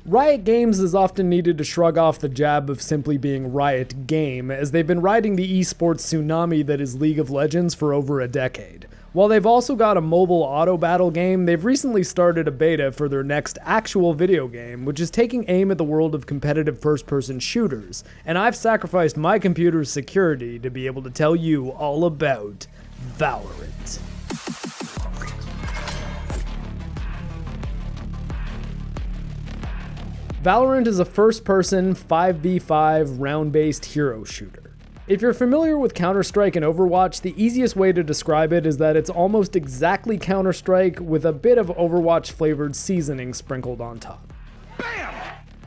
Riot Games is often needed to shrug off the jab of simply being Riot Game, as they've been riding the esports tsunami that is League of Legends for over a decade. While they've also got a mobile auto battle game, they've recently started a beta for their next actual video game, which is taking aim at the world of competitive first-person shooters, and I've sacrificed my computer's security to be able to tell you all about Valorant. Valorant is a first-person 5v5 round-based hero shooter. If you're familiar with Counter-Strike and Overwatch, the easiest way to describe it is that it's almost exactly Counter-Strike with a bit of Overwatch-flavored seasoning sprinkled on top. Bam!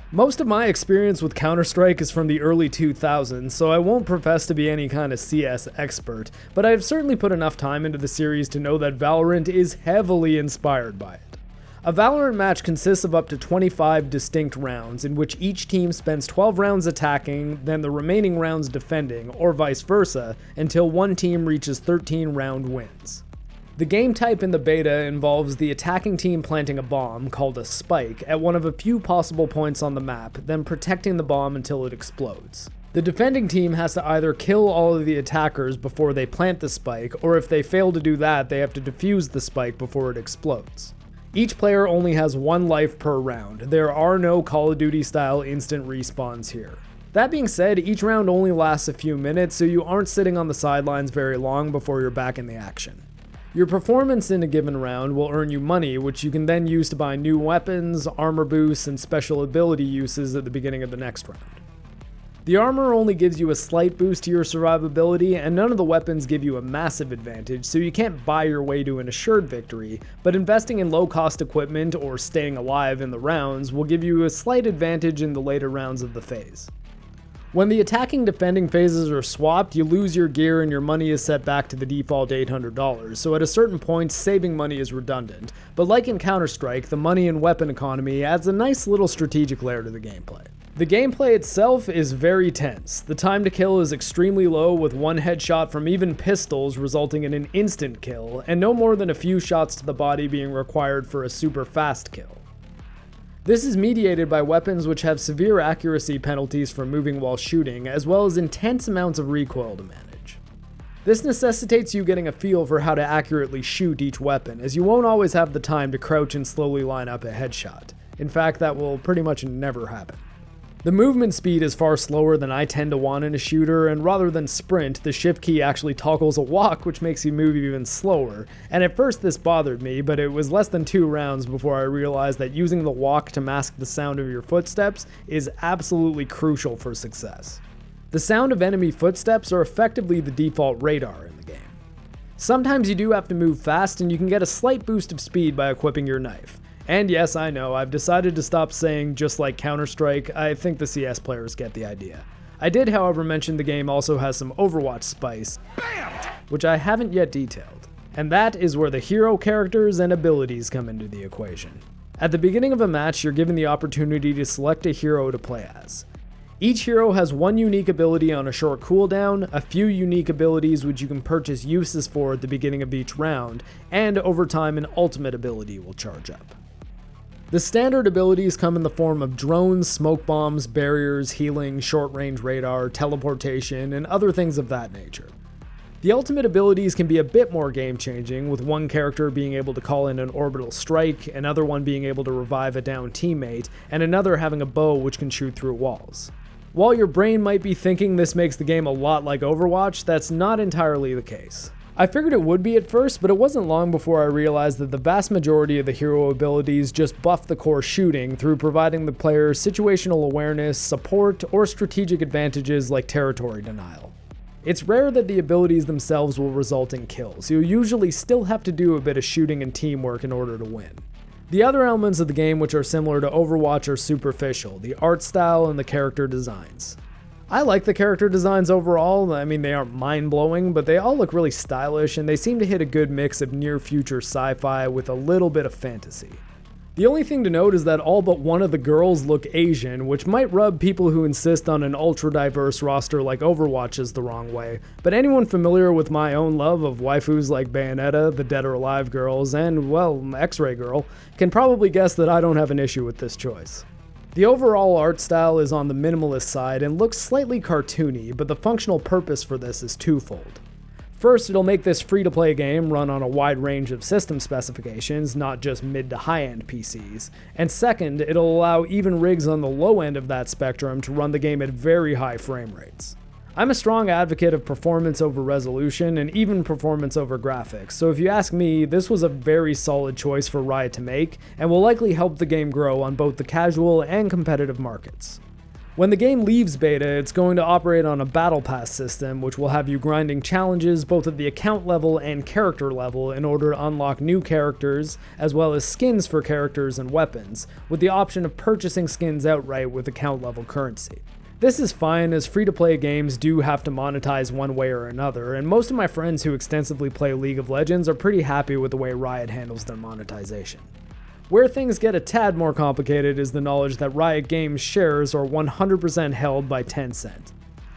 Most of my experience with Counter-Strike is from the early 2000s, so I won't profess to be any kind of CS expert, but I've certainly put enough time into the series to know that Valorant is heavily inspired by it. A Valorant match consists of up to 25 distinct rounds, in which each team spends 12 rounds attacking, then the remaining rounds defending, or vice versa, until one team reaches 13 round wins. The game type in the beta involves the attacking team planting a bomb, called a spike, at one of a few possible points on the map, then protecting the bomb until it explodes. The defending team has to either kill all of the attackers before they plant the spike, or if they fail to do that, they have to defuse the spike before it explodes. Each player only has one life per round. There are no Call of Duty style instant respawns here. That being said, each round only lasts a few minutes, so you aren't sitting on the sidelines very long before you're back in the action. Your performance in a given round will earn you money, which you can then use to buy new weapons, armor boosts, and special ability uses at the beginning of the next round. The armor only gives you a slight boost to your survivability, and none of the weapons give you a massive advantage, so you can't buy your way to an assured victory, but investing in low-cost equipment or staying alive in the rounds will give you a slight advantage in the later rounds of the phase. When the attacking-defending phases are swapped, you lose your gear and your money is set back to the default $800, so at a certain point, saving money is redundant, but like in Counter-Strike, the money and weapon economy adds a nice little strategic layer to the gameplay. The gameplay itself is very tense. The time to kill is extremely low, with one headshot from even pistols resulting in an instant kill, and no more than a few shots to the body being required for a super fast kill. This is mediated by weapons which have severe accuracy penalties for moving while shooting, as well as intense amounts of recoil to manage. This necessitates you getting a feel for how to accurately shoot each weapon, as you won't always have the time to crouch and slowly line up a headshot. In fact, that will pretty much never happen. The movement speed is far slower than I tend to want in a shooter, and rather than sprint, the shift key actually toggles a walk, which makes you move even slower, and at first this bothered me, but it was less than 2 rounds before I realized that using the walk to mask the sound of your footsteps is absolutely crucial for success. The sound of enemy footsteps are effectively the default radar in the game. Sometimes you do have to move fast, and you can get a slight boost of speed by equipping your knife. And yes, I know, I've decided to stop saying just like Counter-Strike. I think the CS players get the idea. I did, however, mention the game also has some Overwatch spice, which I haven't yet detailed. And that is where the hero characters and abilities come into the equation. At the beginning of a match, you're given the opportunity to select a hero to play as. Each hero has one unique ability on a short cooldown, a few unique abilities which you can purchase uses for at the beginning of each round, and over time an ultimate ability will charge up. The standard abilities come in the form of drones, smoke bombs, barriers, healing, short-range radar, teleportation, and other things of that nature. The ultimate abilities can be a bit more game-changing, with one character being able to call in an orbital strike, another one being able to revive a downed teammate, and another having a bow which can shoot through walls. While your brain might be thinking this makes the game a lot like Overwatch, that's not entirely the case. I figured it would be at first, but it wasn't long before I realized that the vast majority of the hero abilities just buff the core shooting through providing the player situational awareness, support, or strategic advantages like territory denial. It's rare that the abilities themselves will result in kills. You'll usually still have to do a bit of shooting and teamwork in order to win. The other elements of the game which are similar to Overwatch are superficial, the art style and the character designs. I like the character designs overall. I mean, they aren't mind-blowing, but they all look really stylish, and they seem to hit a good mix of near-future sci-fi with a little bit of fantasy. The only thing to note is that all but one of the girls look Asian, which might rub people who insist on an ultra-diverse roster like Overwatch's the wrong way, but anyone familiar with my own love of waifus like Bayonetta, the Dead or Alive girls, and, well, X-Ray Girl, can probably guess that I don't have an issue with this choice. The overall art style is on the minimalist side and looks slightly cartoony, but the functional purpose for this is twofold. First, it'll make this free-to-play game run on a wide range of system specifications, not just mid to high-end PCs. And second, it'll allow even rigs on the low end of that spectrum to run the game at very high frame rates. I'm a strong advocate of performance over resolution and even performance over graphics, so if you ask me, this was a very solid choice for Riot to make and will likely help the game grow on both the casual and competitive markets. When the game leaves beta, it's going to operate on a battle pass system, which will have you grinding challenges both at the account level and character level in order to unlock new characters, as well as skins for characters and weapons, with the option of purchasing skins outright with account level currency. This is fine, as free-to-play games do have to monetize one way or another, and most of my friends who extensively play League of Legends are pretty happy with the way Riot handles their monetization. Where things get a tad more complicated is the knowledge that Riot Games shares are 100% held by Tencent.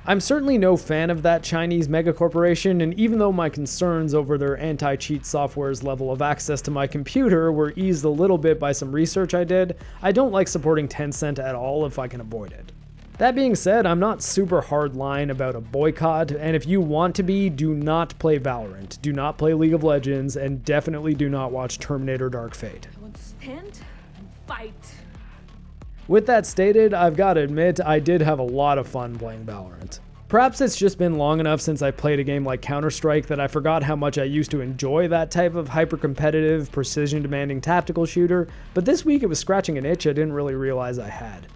I'm certainly no fan of that Chinese megacorporation, and even though my concerns over their anti-cheat software's level of access to my computer were eased a little bit by some research I did, I don't like supporting Tencent at all if I can avoid it. That being said, I'm not super hardline about a boycott, and if you want to be, do not play Valorant, do not play League of Legends, and definitely do not watch Terminator Dark Fate. I want to stand and fight. With that stated, I've got to admit, I did have a lot of fun playing Valorant. Perhaps it's just been long enough since I played a game like Counter-Strike that I forgot how much I used to enjoy that type of hyper-competitive, precision-demanding tactical shooter, but this week it was scratching an itch I didn't really realize I had.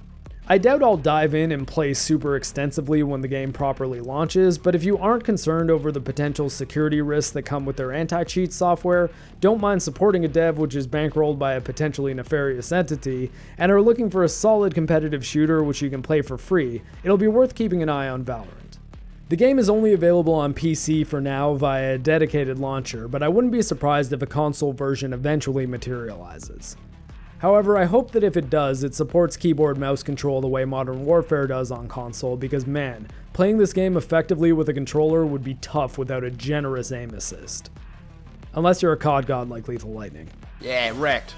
I doubt I'll dive in and play super extensively when the game properly launches, but if you aren't concerned over the potential security risks that come with their anti-cheat software, don't mind supporting a dev which is bankrolled by a potentially nefarious entity, and are looking for a solid competitive shooter which you can play for free, it'll be worth keeping an eye on Valorant. The game is only available on PC for now via a dedicated launcher, but I wouldn't be surprised if a console version eventually materializes. However, I hope that if it does, it supports keyboard mouse control the way Modern Warfare does on console, because man, playing this game effectively with a controller would be tough without a generous aim assist. Unless you're a COD god like Lethal Lightning. Yeah, wrecked.